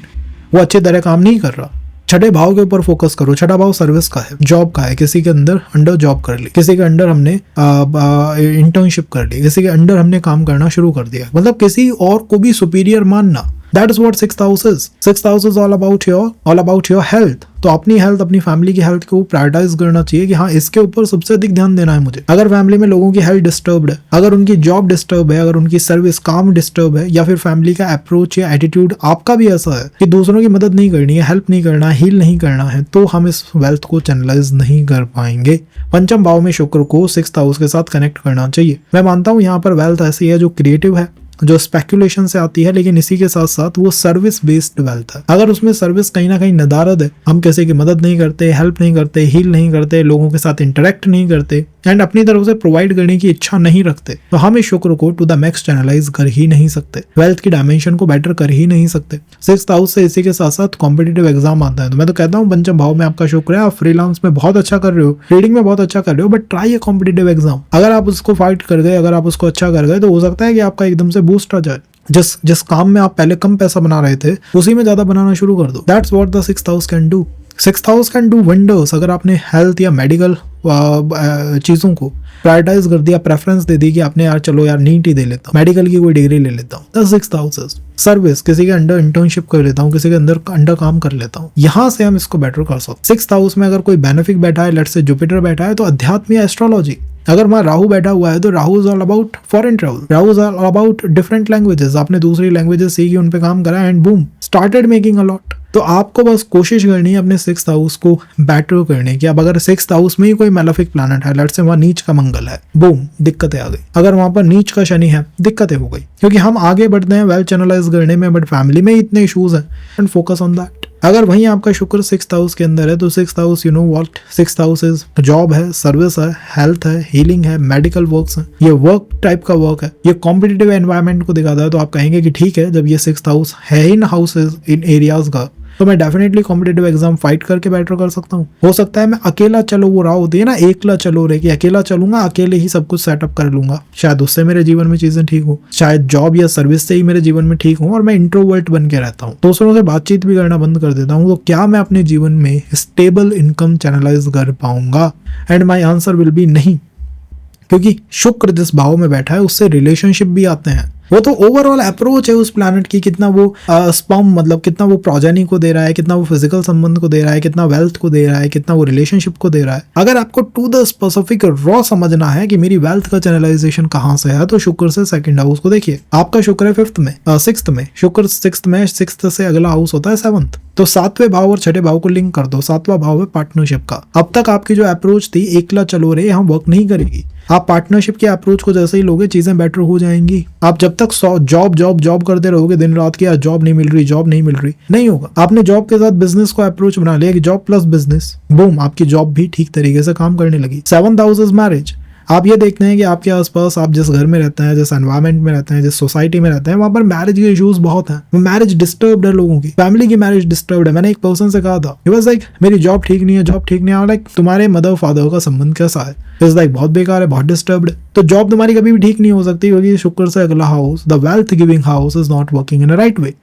वो अच्छी तरह काम नहीं कर रहा। छठे भाव के ऊपर फोकस करो। छठा भाव सर्विस का है, जॉब का है, किसी के अंडर जॉब कर ली, किसी के अंडर हमने इंटर्नशिप कर ली, किसी के अंडर हमने काम करना शुरू कर दिया, मतलब किसी और को भी सुपीरियर मानना, that is what sixth house is. Sixth house is all about your health. तो अपनी हेल्थ, अपनी फैमिली की हेल्थ को प्रायोरिटाइज करना चाहिए कि हाँ, इसके ऊपर सबसे अधिक ध्यान देना है मुझे। अगर फैमिली में लोगों की हेल्थ डिस्टर्ब्ड है, अगर उनकी जॉब डिस्टर्ब है, अगर उनकी सर्विस काम डिस्टर्ब है, या फिर फैमिली का अप्रोच या एटीट्यूड आपका भी ऐसा है कि दूसरों की मदद नहीं करनी है, हेल्प नहीं करना, हील नहीं करना है, तो हम इस वेल्थ को चैनलाइज नहीं कर पाएंगे। पंचम भाव में शुक्र को सिक्स्थ हाउस के साथ कनेक्ट करना चाहिए। मैं मानता हूँ यहाँ पर वेल्थ ऐसी है जो क्रिएटिव है, जो स्पेकुलेशन से आती है, लेकिन इसी के साथ साथ वो सर्विस बेस्ड वेल्थ है। अगर उसमें सर्विस कहीं ना कहीं नदारद है, हम किसी की मदद नहीं करते, हेल्प नहीं करते, हील नहीं करते, लोगों के साथ इंटरेक्ट नहीं करते एंड अपनी तरफ से प्रोवाइड करने की इच्छा नहीं रखते, तो हम इस शुक्र को टू द मैक्स चैनलाइज कर ही नहीं सकते, वेल्थ की डायमेंशन को बेटर कर ही नहीं सकते। सिक्स्थ हाउस से इसी के साथ साथ कॉम्पिटेटिव एग्जाम आता है, तो मैं तो कहता हूँ पंचम भाव में आपका शुक्र है, आप फ्रीलांस में बहुत अच्छा कर रहे हो, रीडिंग में बहुत अच्छा कर रहे हो, but try A competitive exam. अगर आप उसको फाइट कर गए, अगर आप उसको अच्छा कर गए, तो हो सकता है कि आपका एकदम से बूस्ट आ जाए। जिस काम में आप पहले कम पैसा बना रहे थे, उसी में ज्यादा बनाना शुरू कर दो। That's what the sixth house can do. Sixth house can do wonders. अगर आपने हेल्थ या मेडिकल चीजों को प्रायोरिटाइज कर दिया, प्रेफरेंस दे दी कि आपने यार चलो यार नीट ही दे लेता हूँ, मेडिकल की कोई डिग्री ले लेता हूँ, the sixth house is service, किसी के अंडर इंटर्नशिप कर लेता हूँ, किसी के अंडर काम कर लेता हूँ, यहाँ से हम इसको बेटर कर सकते। सिक्स्थ हाउस में अगर कोई बेनिफिक बैठा है, लेट्स से जुपिटर बैठा है, तो अध्यात्म या एस्ट्रोलॉजी। अगर वहाँ राहु बैठा हुआ है, तो Rahu is all about foreign travel, Rahu is all about different languages. आपने दूसरी लैंग्वेजेस सीखी, उन पे काम करा and boom started making a lot. तो आपको बस कोशिश करनी है अपने सिक्स्थ हाउस को बेटर करने की। अब अगर सिक्स्थ हाउस में ही कोई मैलेफिक प्लैनेट है, लेट्स से वहाँ नीच का मंगल है, बूम दिक्कतें आ गई। अगर वहां पर नीच का शनि है, दिक्कतें हो गई, क्योंकि हम आगे बढ़ते हैं वेल चैनलाइज करने में, बट फैमिली में इतने इश्यूज हैं एंड फोकस ऑन दैट। अगर वहीं आपका शुक्र सिक्स्थ हाउस के अंदर है, तो sixth house you know what, sixth house is job है, सर्विस है, हेल्थ है, हीलिंग है, मेडिकल वर्क्स है, ये वर्क टाइप का वर्क है, ये कॉम्पिटिटिव एनवायरनमेंट को दिखाता है। तो आप कहेंगे कि ठीक है, जब ये सिक्स्थ हाउस है इन हाउसेज इन एरियाज का, तो मैं डेफिनेटली कॉम्पिटेटिव एग्जाम फाइट करके बेटर कर सकता हूँ। हो सकता है मैं अकेला चलो, वो राह होती है ना एकला चलो रे, कि अकेला चलूंगा, अकेले ही सब कुछ सेटअप कर लूंगा, शायद उससे मेरे जीवन में चीजें ठीक हो, शायद जॉब या सर्विस से ही मेरे जीवन में ठीक हो, और मैं इंट्रोवर्ट बन के रहता हूँ, दूसरों से बातचीत भी करना बंद कर देता हूँ। तो क्या मैं अपने जीवन में स्टेबल इनकम चैनलाइज कर पाऊंगा? And my answer will be नहीं, क्योंकि शुक्र जिस भाव में बैठा है उससे रिलेशनशिप भी आते हैं। वो तो ओवरऑल अप्रोच है उस प्लैनेट की, कितना वो स्पर्म मतलब कितना वो प्रोजेनी को दे रहा है, कितना वो फिजिकल संबंध को दे रहा है, कितना वेल्थ को दे रहा है, कितना वो रिलेशनशिप को दे रहा है। अगर आपको टू द स्पेसिफिक रॉ समझना है कि मेरी वेल्थ का चैनलाइजेशन कहाँ से है, तो शुक्र से सेकंड हाउस को देखिए। आपका शुक्र है सिक्स्थ में, शुक्र सिक्स्थ में, सिक्स्थ से अगला हाउस होता है सेवंथ। तो सातवें भाव और छठे भाव को लिंक कर दो, सातवां भाव है पार्टनरशिप का। अब तक आपकी जो अप्रोच थी एकला चलो रे, यहाँ वर्क नहीं करेगी। आप पार्टनरशिप के अप्रोच को जैसे ही लोगे, चीजें बेटर हो जाएंगी। आप जब तक जॉब करते रहोगे दिन रात की, आज जॉब नहीं मिल रही, नहीं होगा। आपने जॉब के साथ बिजनेस को अप्रोच बना लिया कि जॉब प्लस बिजनेस, बूम, आपकी जॉब भी ठीक तरीके से काम करने लगी। Seventh house is marriage. आप ये देखते हैं कि आपके आसपास आप जिस घर में रहते हैं, जिस एनवायरमेंट में रहते हैं, जिस सोसाइटी में रहते हैं, वहां पर मैरिज के इश्यूज बहुत हैं। मैरिज डिस्टर्ब्ड है, लोगों की फैमिली की मैरिज डिस्टर्ब्ड है। मैंने एक पर्सन से कहा था, ही वाज लाइक मेरी जॉब ठीक नहीं है, लाइक तुम्हारे मदर फादर का संबंध कैसा है? इज लाइक बहुत बेकार है, बहुत डिस्टर्ब्ड है। तो जॉब तुम्हारी कभी भी ठीक नहीं हो सकती, क्योंकि शुक्र से अगला house, the wealth giving house, is not working in a right way.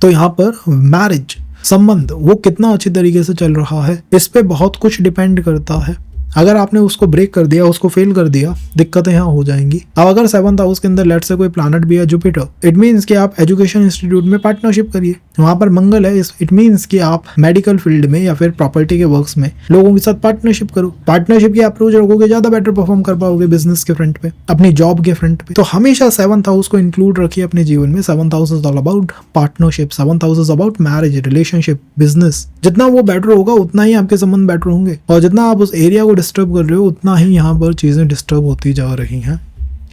तो यहाँ पर मैरिज संबंध वो कितना अच्छी तरीके से चल रहा है, इस पे बहुत कुछ डिपेंड करता है। अगर आपने उसको ब्रेक कर दिया, उसको फेल कर दिया, दिक्कतें यहाँ हो जाएंगी। अब अगर सेवंथ हाउस के अंदर लेट से कोई प्लैनेट भी है जुपिटर, इट मीन्स कि आप एजुकेशन इंस्टीट्यूट में पार्टनरशिप करिए, वहां पर मंगल है, इट मीन्स कि आप मेडिकल फील्ड में या फिर प्रॉपर्टी के वर्क्स में लोगों के साथ पार्टनरशिप करो। पार्टनरशिप की अप्रोच रखोगे, ज्यादा बेटर परफॉर्म कर पाओगे बिजनेस के फ्रंट पे, अपनी जॉब के फ्रंट पे। तो हमेशा सेवंथ हाउस को इंक्लूड रखिए अपने जीवन में। Seventh house is all about partnership, seventh house is about marriage, relationship, business. जितना वो बेटर होगा उतना ही आपके संबंध बेटर होंगे, और जितना आप उस एरिया को डिस्टर्ब कर रहे हो उतना ही यहाँ पर चीजें डिस्टर्ब होती जा रही हैं।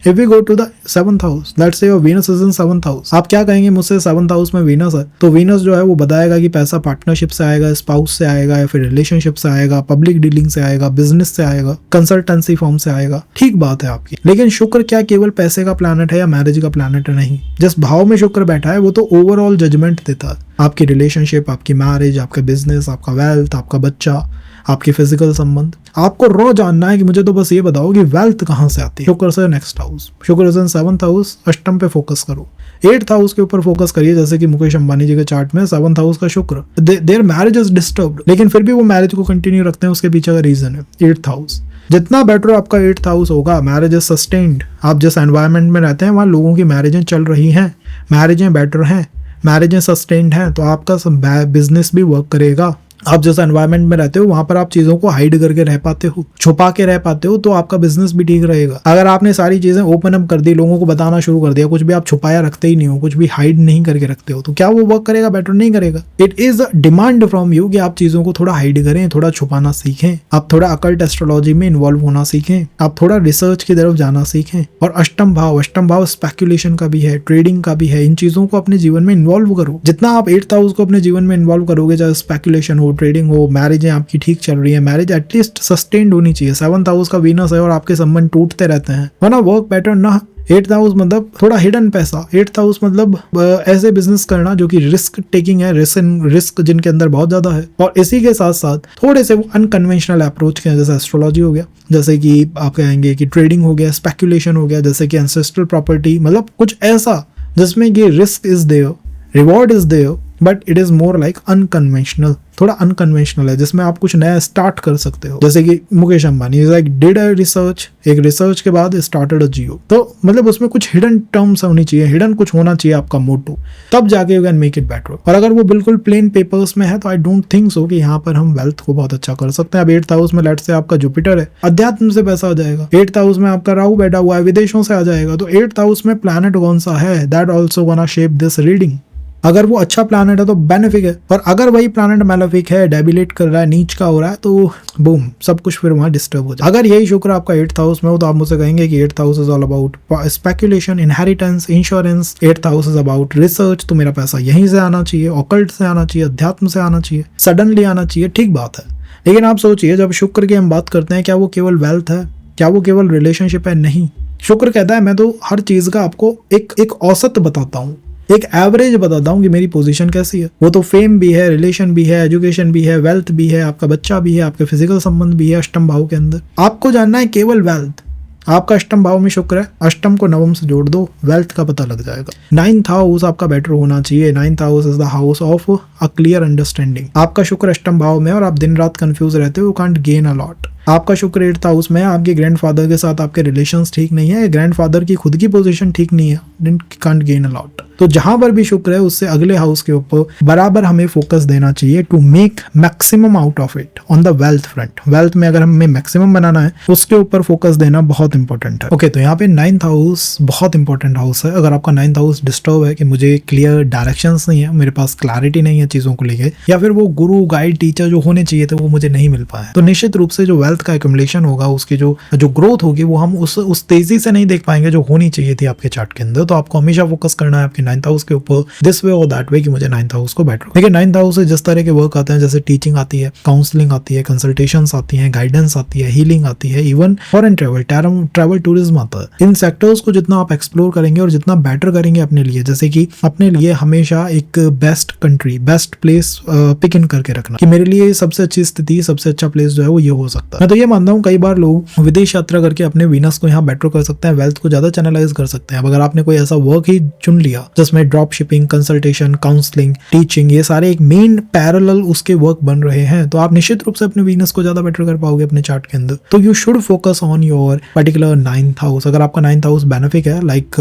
If we go to the seventh house, let's say your Venus is in seventh house, आप क्या कहेंगे मुझसे, सेवंथ हाउस में वीनस है, तो वीनस जो है वो बताएगा कि पैसा पार्टनरशिप से आएगा, स्पाउस से आएगा, या फिर रिलेशनशिप से आएगा, पब्लिक डीलिंग से आएगा, बिजनेस से आएगा, कंसल्टेंसी फॉर्म से आएगा। ठीक बात है आपकी, लेकिन शुक्र क्या केवल पैसे का प्लैनेट है या मैरिज का प्लैनेट है? नहीं। जिस भाव में शुक्र बैठा है वो तो ओवरऑल जजमेंट देता है, आपकी रिलेशनशिप, आपकी मैरिज, आपका बिजनेस, आपका वेल्थ, आपका बच्चा, आपके फिजिकल संबंध। आपको रो जानना है कि मुझे तो बस ये बताओ कि वेल्थ कहाँ से आती है। शुक्र से नेक्स्ट हाउस, शुक्र इज इन सेवंथ हाउस, अष्टम पे फोकस करो, एट्थ हाउस के ऊपर फोकस करिए। जैसे कि मुकेश अंबानी जी के चार्ट में सेवंथ हाउस का शुक्र, देयर मैरिज इज डिस्टर्ब्ड, लेकिन फिर भी वो मैरिज को कंटिन्यू रखते हैं, उसके पीछे का रीजन है एट्थ हाउस। जितना बेटर आपका एट्थ हाउस होगा, मैरिज इज सस्टेन्ड। आप जिस एनवायरमेंट में रहते हैं वहाँ लोगों की मैरिजें चल रही हैं, मैरिजें बेटर हैं, मैरिजें सस्टेन्ड हैं तो आपका बिजनेस भी वर्क करेगा। आप जिस एनवायरनमेंट में रहते हो वहां पर आप चीजों को हाइड करके रह पाते हो, छुपा के रह पाते हो, तो आपका बिजनेस भी ठीक रहेगा। अगर आपने सारी चीजें ओपन अप कर दी, लोगों को बताना शुरू कर दिया, कुछ भी आप छुपाया रखते ही नहीं हो, कुछ भी हाइड नहीं करके रखते हो, तो क्या वो वर्क करेगा? बेटर नहीं करेगा। It is demand from you कि आप चीजों को थोड़ा हाइड करें, थोड़ा छुपाना सीखें, आप थोड़ा अकल्ट एस्ट्रोलॉजी में इन्वॉल्व होना सीखें, आप थोड़ा रिसर्च की तरफ जाना सीखें। और अष्टम भाव स्पेकुलेशन का भी है, ट्रेडिंग का भी है। इन चीजों को अपने जीवन में इन्वॉल्व करो। जितना आप 8th हाउस को अपने जीवन में इन्वॉल्व करोगे, चाहे स्पेकुलेशन हो, ट्रेडिंग हो, मैरिज आपकी ठीक चल रही है, मैरिज एटलीस्ट सस्टेन्ड होनी चाहिए। 7th हाउस का वीनस है और आपके संबंध टूटते रहते हैं, वरना वर्क पैटर्न ना। 8th हाउस मतलब थोड़ा हिडन पैसा। 8th हाउस मतलब ऐसे बिजनेस करना जो कि रिस्क टेकिंग है, रिस्क जिनके अंदर बहुत ज्यादा है, और इसी के साथ साथ थोड़े से वो अनकन्वेंशनल अप्रोच के हैं, जैसे एस्ट्रोलॉजी हो गया, जैसे कि आप कहेंगे कि ट्रेडिंग हो गया, स्पेकुलेशन हो गया, जैसे कि एंसेस्ट्रल प्रॉपर्टी, मतलब कुछ ऐसा जिसमें कि risk is there, reward is there, but it is more like unconventional. थोड़ा अनकन्वेंशनल है, जिसमें आप कुछ नया स्टार्ट कर सकते हो। जैसे कि Mukesh Ambani like did a research, एक रिसर्च के बाद स्टार्टेड अ जियो। तो मतलब उसमें कुछ हिडन टर्म्स होनी चाहिए, हिडन कुछ होना चाहिए आपका मोटो, तब जाके you can make it better. और अगर वो बिल्कुल प्लेन पेपर्स में है तो आई डोंट थिंक सो कि यहाँ पर हम वेल्थ को बहुत अच्छा कर सकते हैं। अब 8th हाउस में लेट से आपका जुपिटर है, अध्यात्म से पैसा आ जाएगा। 8th हाउस में आपका राहु बैठा हुआ है, विदेशों से आ जाएगा। तो 8th हाउस में प्लैनेट कौन सा है, that also gonna shape this reading. अगर वो अच्छा प्लैनेट है तो बेनिफिक है, और अगर वही प्लैनेट मैलेफिक है, डेबिलेट कर रहा है, नीच का हो रहा है, तो बूम, सब कुछ फिर वहां डिस्टर्ब हो जाए। अगर यही शुक्र आपका 8th हाउस में हो तो आप मुझसे कहेंगे कि 8th house is all about speculation, inheritance, insurance. 8th house is about research, तो मेरा पैसा यहीं से आना चाहिए, ऑकल्ट से आना चाहिए, अध्यात्म से आना चाहिए, सडनली आना चाहिए। ठीक बात है, लेकिन आप सोचिए, जब शुक्र की हम बात करते हैं, क्या वो केवल वेल्थ है, क्या वो केवल रिलेशनशिप है? नहीं। शुक्र कहता है मैं तो हर चीज का आपको एक औसत बताता हूँ, एक एवरेज बताता हूँ कि मेरी पोजीशन कैसी है। वो तो फेम भी है, रिलेशन भी है, एजुकेशन भी है, वेल्थ भी है, आपका बच्चा भी है, आपके फिजिकल संबंध भी है अष्टम भाव के अंदर। आपको जानना है केवल वेल्थ। आपका अष्टम भाव में शुक्र है, अष्टम को नवम से जोड़ दो, वेल्थ का पता लग जाएगा। 9th हाउस आपका बेटर होना चाहिए। 9th house is the house of a clear understanding. आपका शुक्र अष्टम भाव में और आप दिन रात कंफ्यूज रहते हो, you can't gain a lot. आपका शुक्र 8th हाउस में, आपके ग्रैंडफादर के साथ आपके रिलेशंस ठीक नहीं है, ग्रैंडफादर की खुद की पोजीशन ठीक नहीं है, कांट गेन अ लॉट। तो जहां पर भी शुक्र है उससे अगले हाउस के ऊपर बराबर हमें फोकस देना चाहिए to make maximum out of it on the wealth front. Wealth में अगर हमें मैक्सिमम बनाना है उसके ऊपर फोकस देना बहुत इंपॉर्टेंट है। ओके, तो यहाँ पे 9th हाउस बहुत इंपॉर्टेंट हाउस है। अगर आपका 9th हाउस डिस्टर्ब है कि मुझे क्लियर डायरेक्शंस नहीं है, मेरे पास क्लैरिटी नहीं है चीजों को लेके, या फिर वो गुरु गाइड टीचर जो होने चाहिए थे वो मुझे नहीं मिल पाए, तो निश्चित रूप से जो वेल्थ का एक्युमुलेशन होगा, उसकी जो ग्रोथ होगी, वो हम उस तेजी से नहीं देख पाएंगे जो होनी चाहिए थी आपके चार्ट के अंदर। तो आपको हमेशा फोकस करना है आपके 9th हाउस के ऊपर, दिस वे और दैट वे, कि मुझे 9th हाउस को बेटर। देखिए 9th हाउस से जिस तरह के वर्क आते हैं, जैसे टीचिंग आती है, काउंसलिंग आती है, कंसल्टेशंस आती है, गाइडेंस आती है, हीलिंग आती है, इवन फॉरेन ट्रैवल टूरिज्म आता है। इन सेक्टर्स को जितना आप एक्सप्लोर करेंगे और जितना बेटर करेंगे अपने लिए, जैसे कि अपने लिए हमेशा एक best country, best place pick in करके रखना कि मेरे लिए सबसे अच्छी स्थिति, सबसे अच्छा प्लेस जो है वो ये हो सकता है। मैं तो ये मानता हूँ कई बार लोग विदेश यात्रा करके अपने वीनस को यहाँ बेटर कर सकते हैं, वेल्थ को ज्यादा चैनलाइज कर सकते हैं। अब अगर आपने कोई ऐसा वर्क ही चुन लिया जिसमें drop shipping, consultation, counselling, teaching, ये सारे एक मेन पैरेलल उसके वर्क बन रहे हैं, तो आप निश्चित रूप से अपने वीनस को ज्यादा बेटर कर पाओगे अपने चार्ट के अंदर। तो you should focus on your particular 9th house. अगर आपका 9th हाउस बेनिफिक है, लाइक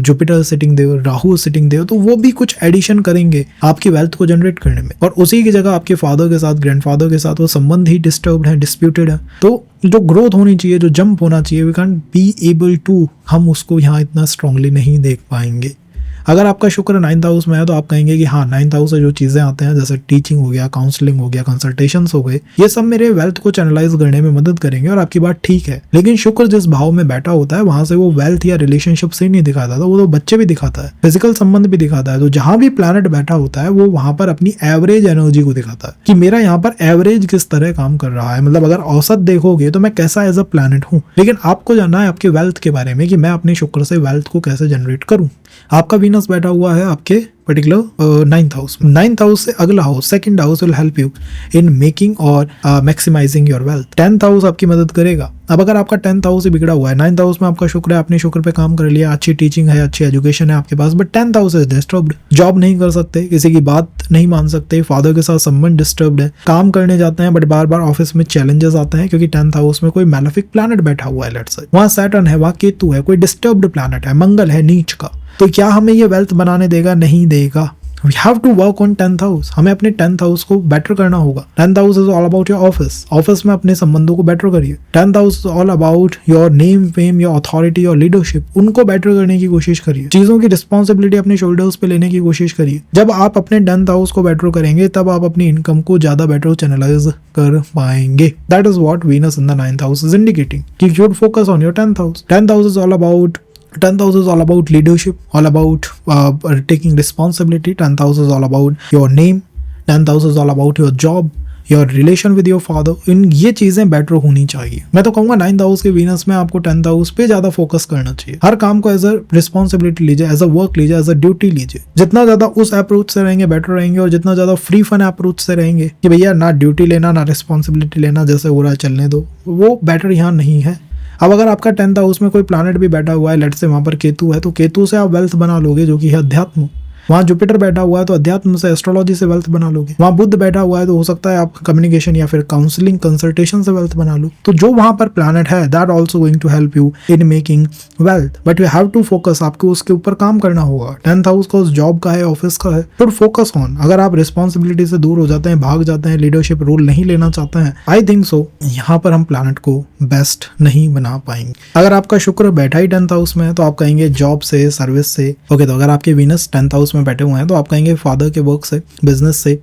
जुपिटर सिटिंग देव, राहु सिटिंग देव, तो वो भी कुछ एडिशन करेंगे आपकी वेल्थ को जनरेट करने में। और उसी की जगह आपके फादर के साथ, ग्रैंडफादर के साथ वो संबंध ही डिस्टर्ब्ड है, डिस्प्यूटेड है, तो जो ग्रोथ होनी चाहिए, जो जंप होना चाहिए, we can't be able to, हम उसको यहाँ इतना स्ट्रांगली नहीं देख पाएंगे। अगर आपका शुक्र 9th हाउस में है तो आप कहेंगे कि हाँ 9th हाउस से जो चीज़ें आते हैं, जैसे टीचिंग हो गया, काउंसलिंग हो गया, कंसल्टेशंस हो गए, ये सब मेरे वेल्थ को चैनलाइज करने में मदद करेंगे, और आपकी बात ठीक है। लेकिन शुक्र जिस भाव में बैठा होता है वहां से वो वेल्थ या रिलेशनशिप से नहीं दिखाता था, वो तो बच्चे भी दिखाता है, फिजिकल संबंध भी दिखाता है। तो जहां भी प्लैनेट बैठा होता है वो वहां पर अपनी एवरेज एनर्जी को दिखाता है कि मेरा यहाँ पर एवरेज किस तरह काम कर रहा है। मतलब अगर औसत देखोगे तो मैं कैसा एज अ प्लैनेट हूँ, लेकिन आपको जानना है आपके वेल्थ के बारे में कि मैं अपने शुक्र से वेल्थ को कैसे जनरेट करूँ। आपका वीनस बैठा हुआ है आपके particular 9th house. 9th house से अगला house, 2nd house will help you in making और maximising your wealth. 10th house आपकी मदद करेगा। अब अगर आपका 10th हाउस ही बिगड़ा हुआ है, 9th हाउस में आपका शुक्र है, आपने शुक्र पे काम कर लिया, अच्छी टीचिंग है, अच्छी एजुकेशन है आपके पास, but 10th house is disturbed. Job नहीं कर सकते, किसी की बात नहीं मान सकते, फादर के साथ संबंध डिस्टर्ब्ड है, काम करने जाते हैं बट बार बार ऑफिस में चैलेंजेस आते हैं क्योंकि 10th हाउस में कोई मैलेफिक प्लैनेट बैठा हुआ है, लेट्स से वहां सैटर्न है, वहां केतु है, कोई डिस्टर्ब्ड प्लैनेट है, मंगल है नीच का। तो क्या हमें ये वेल्थ बनाने देगा? नहीं देगा। We have to work on 10th house. हमें अपने 10th हाउस को बेटर करना होगा। 10th house is all about your office. Office में अपने संबंधों को बेटर करिए। 10th house is all about your name, fame, your authority, your leadership. उनको बेटर करने की कोशिश करिए। चीजों की रिस्पॉन्सिबिलिटी अपने शोल्डर्स पे लेने की कोशिश करिए। जब आप अपने 10th हाउस को बेटर करेंगे तब आप अपनी इनकम को ज्यादा बेटर चैनलाइज कर पाएंगे। That is what Venus in the 9th house is indicating कि you should focus on your 10th house. 10th house is all about 10th house is all about leadership, all about taking responsibility. 10th house is all about your name. 10th house is all about your job, your relation with your father. इन ये चीजें बेटर होनी चाहिए। मैं तो कहूंगा 9th हाउस के वीनस में आपको 10th हाउस पे ज्यादा फोकस करना चाहिए। हर काम को एज अ रिस्पॉन्सिबिलिटी लीजिए, एज अ वर्क लीजिए, एज अ ड्यूटी लीजिए। जितना ज्यादा उस अप्रोच से रहेंगे बेटर रहेंगे, और जितना ज्यादा फ्री फन अप्रोच से रहेंगे कि भैया ना ड्यूटी लेना ना रिस्पॉन्सिबिलिटी लेना, जैसे हो रहा है चलने दो, वो बेटर यहाँ नहीं है। अब अगर आपका 10th हाउस में कोई प्लैनेट भी बैठा हुआ है, लेट से वहां पर केतु है, तो केतु से आप वेल्थ बना लोगे, जो कि है अध्यात्म। वहाँ जुपिटर बैठा हुआ है तो अध्यात्म से, एस्ट्रोलॉजी से वेल्थ बना लोगे। वहाँ बुध बैठा हुआ है तो हो सकता है आप कम्युनिकेशन या फिर काउंसलिंग, कंसल्टेशन से वेल्थ बना लो। तो जो वहाँ पर प्लैनेट है that also going to help you in making wealth, but you have to focus. आपको उसके ऊपर काम करना होगा। 10th हाउस का उस जॉब का है, ऑफिस का है, तो फोकस ऑन। अगर आप रिस्पॉन्सिबिलिटी से दूर हो जाते हैं, भाग जाते हैं, लीडरशिप रोल नहीं लेना चाहते हैं, आई थिंक सो यहाँ पर हम प्लैनेट को बेस्ट नहीं बना पाएंगे। अगर आपका शुक्र बैठा ही 10th हाउस में है तो आप कहेंगे जॉब से, सर्विस से। ओके, तो अगर आपके वीनस 10th हाउस में बैठे हुए हैं तो आप कहेंगे फादर के वर्क से, बिजनेस से,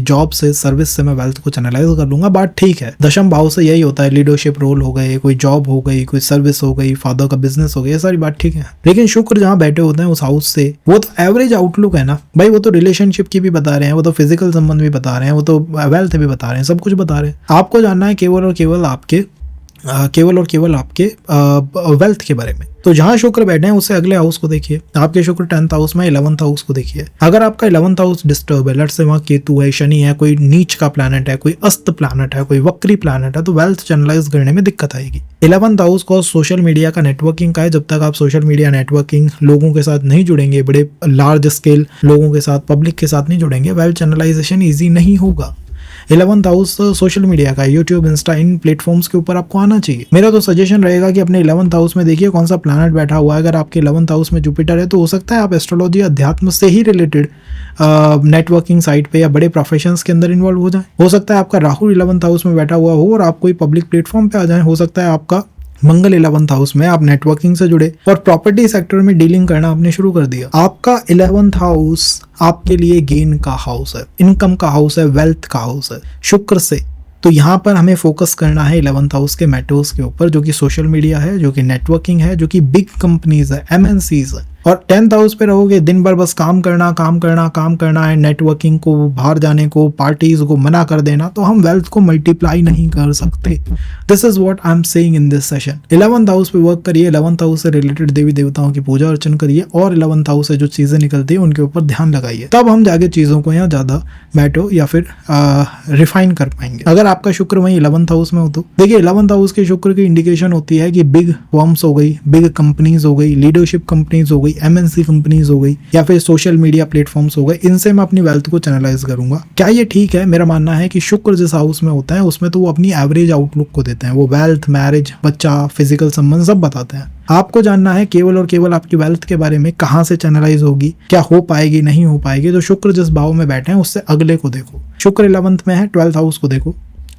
जॉब से, सर्विस से मैं वेल्थ को चैनलाइज कर लूंगा। बात ठीक है, दशम भाव से यही होता है, लीडरशिप रोल हो गए, कोई जॉब हो गई, कोई सर्विस हो गई, फादर का बिजनेस हो गया, ये सारी बात ठीक है। लेकिन शुक्र जहाँ बैठे होते हैं उस हाउस से, वो तो एवरेज आउटलुक है ना भाई। वो तो रिलेशनशिप की भी बता रहे हैं, वो तो फिजिकल संबंध भी बता रहे हैं, वो तो वेल्थ भी बता रहे हैं, सब कुछ बता रहे हैं। आपको जानना है केवल और केवल आपके वेल्थ के बारे में। तो जहां शुक्र बैठे हैं उससे अगले हाउस को देखिए। आपके शुक्र 10th हाउस में 11th हाउस को देखिए। अगर आपका 11th हाउस डिस्टर्ब है, लेट्स से वहां केतु है, शनि है, कोई नीच का प्लैनेट है, कोई अस्त प्लैनेट है, कोई वक्री प्लैनेट है, तो वेल्थ चैनलाइज करने में दिक्कत आएगी। 11th हाउस को सोशल मीडिया का, नेटवर्किंग का है। जब तक आप सोशल मीडिया नेटवर्किंग लोगों के साथ नहीं जुड़ेंगे, बड़े लार्ज स्केल लोगों के साथ, पब्लिक के साथ नहीं जुड़ेंगे, वेल्थ चैनलाइजेशन ईजी नहीं होगा। 11th हाउस सोशल मीडिया का, यूट्यूब, इंस्टा, इन प्लेटफॉर्म्स के ऊपर आपको आना चाहिए। मेरा तो सजेशन रहेगा कि अपने 11th हाउस में देखिए कौन सा प्लैनेट बैठा हुआ है। अगर आपके 11th हाउस में जुपिटर है तो हो सकता है आप एस्ट्रोलॉजी, अध्यात्म से ही रिलेटेड नेटवर्किंग साइट पे या बड़े प्रोफेशंस के अंदर इन्वॉल्व हो जाए। हो सकता है आपका राहु 11th हाउस में बैठा हुआ हो और आप कोई पब्लिक प्लेटफॉर्म पे आ जाए। हो सकता है आपका मंगल 11th हाउस में, आप नेटवर्किंग से जुड़े और प्रॉपर्टी सेक्टर में डीलिंग करना आपने शुरू कर दिया। आपका 11th हाउस आपके लिए गेन का हाउस है, इनकम का हाउस है, वेल्थ का हाउस है शुक्र से। तो यहाँ पर हमें फोकस करना है 11th हाउस के मैटर्स के ऊपर, जो कि सोशल मीडिया है, जो कि नेटवर्किंग है, जो कि बिग कंपनीज है, MNCs है। और 10th हाउस पे रहोगे दिन भर बस काम करना है, नेटवर्किंग को, बाहर जाने को, पार्टीज को मना कर देना, तो हम वेल्थ को मल्टीप्लाई नहीं कर सकते। This is what I am saying in this session. 11th house पे वर्क करिए, 11th हाउस से रिलेटेड देवी देवताओं की पूजा अर्चन करिए, और 11th हाउस से जो चीजें निकलती है उनके ऊपर ध्यान लगाइए। तब हम जाके चीजों को यहाँ ज्यादा मैटर या फिर रिफाइन कर पाएंगे। अगर आपका शुक्र वहीं 11th हाउस में हो तो देखिए 11th हाउस के शुक्र की इंडिकेशन होती है कि बिग फर्म्स हो गई, बिग कंपनीज हो गई, लीडरशिप कंपनीज हो गई, MNC कंपनीज हो गई, या फिर सोशल मीडिया प्लेटफॉर्म्स हो गए, इनसे मैं अपनी वेल्थ को चैनलाइज करूंगा। क्या ये ठीक है? मेरा मानना है कि शुक्र जिस हाउस में होता है उसमें तो वो अपनी एवरेज आउटलुक को देते हैं। वो वेल्थ, मैरिज, बच्चा, फिजिकल संबंध सब बताते हैं। आपको जानना है केवल और केवल आपकी वेल्थ के बारे में, कहाँ से चैनलाइज होगी, क्या हो पाएगी, नहीं हो पाएगी। तो शुक्र जिस भाव में बैठे हैं उससे अगले को देखो। शुक्र 11th में है, 12th हाउस को देखो।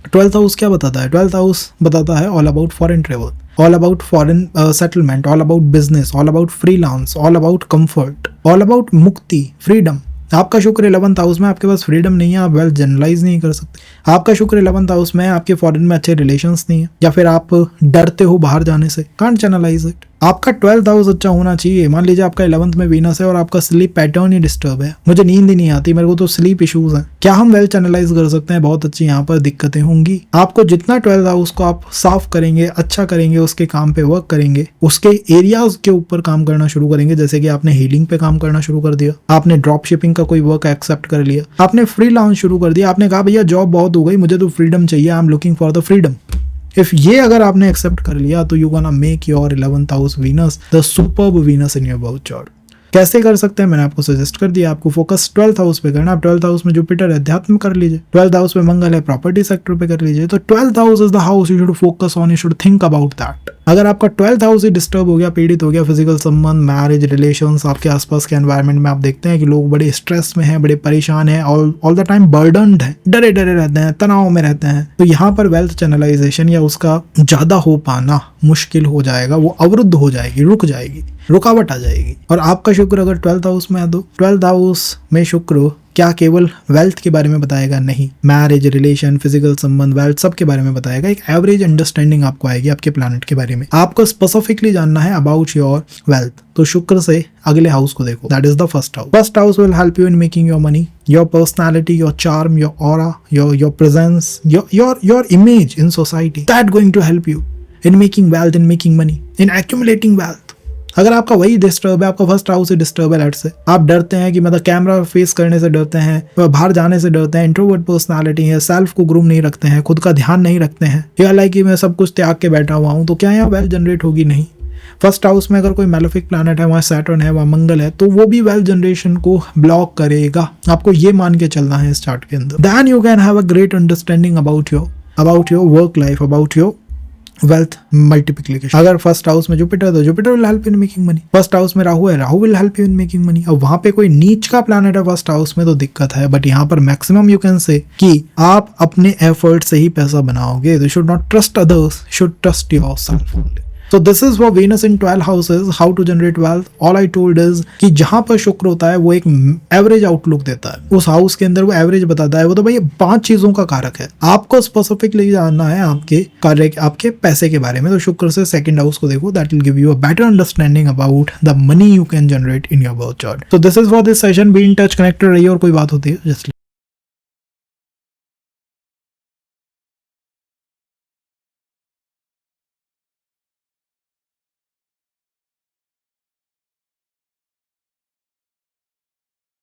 12th हाउस क्या बताता है? 12th हाउस बताता है all about foreign travel, all about foreign settlement, all about business, all about freelance, all about comfort, all about मुक्ति, freedom। आपका शुक्र 11th हाउस में, आपके पास फ्रीडम नहीं है, आप वेल्थ जनरलाइज नहीं कर सकते। आपका शुक्र 11th हाउस में, आपके फॉरेन में अच्छे रिलेशंस नहीं है, या फिर आप डरते हो बाहर जाने से, कांट चैनलाइज इट। आपका 12th हाउस अच्छा होना चाहिए। मान लीजिए आपका 11th में वीनस है और आपका स्लीप पैटर्न ही डिस्टर्ब है, मुझे नींद ही नहीं आती, मेरे को तो स्लीप इश्यूज हैं, क्या हम वेल्थ चैनलाइज कर सकते हैं? बहुत अच्छी यहाँ पर दिक्कतें होंगी। आपको जितना 12th हाउस को आप साफ करेंगे, अच्छा करेंगे, उसके काम पे वर्क करेंगे, उसके एरियाज के ऊपर काम करना शुरू करेंगे, जैसे कि आपने हीलिंग पे काम करना शुरू कर दिया, आपने ड्रॉप शिपिंग का कोई वर्क एक्सेप्ट कर लिया, आपने फ्रीलांस शुरू कर दिया, आपने कहा भैया जॉब बहुत हो गई, मुझे तो फ्रीडम चाहिए, I am looking for the freedom. If ये अगर आपने एक्सेप्ट कर लिया तो you gonna make your 11th house Venus the superb Venus in your birth chart. कैसे कर सकते हैं मैंने आपको सजेस्ट कर दिया। आपको फोकस 12th हाउस पे करना। आप 12th हाउस में जुपिटर है, अध्यात्म कर लीजिए। 12th हाउस में मंगल है, प्रॉपर्टी सेक्टर पे कर लीजिए। तो 12th house is the house you should focus on, you should think about that. अगर आपका 12th हाउस ही डिस्टर्ब हो गया, पीड़ित हो गया, फिजिकल संबंध, मैरिज, रिलेशंस, आपके आसपास के एनवायरनमेंट में आप देखते हैं कि लोग बड़े स्ट्रेस में हैं, बड़े परेशान हैं, ऑल द टाइम बर्डनड है, डरे डरे रहते हैं, तनाव में रहते हैं, तो यहाँ पर वेल्थ चैनलाइजेशन या उसका ज्यादा हो पाना मुश्किल हो जाएगा, वो अवरुद्ध हो जाएगी, रुक जाएगी, रुकावट आ जाएगी। और आपका शुक्र अगर 12th हाउस में है तो 12th हाउस में शुक्र क्या केवल वेल्थ के बारे में बताएगा? नहीं, मैरिज, रिलेशन, फिजिकल संबंध, वेल्थ सब के बारे में बताएगा। एक एवरेज अंडरस्टैंडिंग आपको आएगी आपके प्लैनेट के बारे में। आपको स्पेसिफिकली जानना है अबाउट योर वेल्थ, तो शुक्र से अगले हाउस को देखो, that is the first house. First house will help you in making your money, your personality, your charm, your aura, your presence, your image in society, that going to help you in making wealth, in making money, in accumulating wealth. अगर आपका वही डिस्टर्ब है, आपका फर्स्ट हाउस ही डिस्टर्ब है, लेट्स से आप डरते हैं कि मतलब कैमरा फेस करने से डरते हैं, बाहर जाने से डरते हैं, इंट्रोवर्ट पर्सनालिटी है, सेल्फ को ग्रूम नहीं रखते हैं, खुद का ध्यान नहीं रखते हैं, या लाइक कि मैं सब कुछ त्याग के बैठा हुआ हूँ, तो क्या यहाँ वेल्थ जनरेट होगी? नहीं। फर्स्ट हाउस में अगर कोई मैलेफिक प्लैनेट है, वहाँ सैटर्न है, वहाँ मंगल है, तो वो भी वेल्थ जनरेशन को ब्लॉक करेगा। आपको ये मान के चलना है इस चार्ट के अंदर। Then you can have a great understanding about your work life, about your wealth multiplication. अगर फर्स्ट हाउस में जुपिटर, तो Jupiter will help in making money. First house में राहु है, Rahu will help you in making money. अब वहां पे कोई नीच का प्लैनेट है फर्स्ट हाउस में तो दिक्कत है, बट यहाँ पर मैक्सिमम यू कैन से कि आप अपने एफर्ट से ही पैसा बनाओगे। तो should not trust others, should trust yourself only. So this is for Venus in 12 houses, how to generate wealth. All I told is कि जहां पर शुक्र होता है वो एक एवरेज आउटलुक देता है, उस हाउस के अंदर वो एवरेज बताता है। वो तो भाई 5 चीजों का कारक है, आपको स्पेसिफिकली जानना है आपके कार्य, आपके पैसे के बारे में। तो शुक्र से सेकंड हाउस को देखो, that will give you a better understanding about the money you can generate in your birth chart. So this is for this session. Be in touch, connected रहिए, और कोई बात होती है जस्ट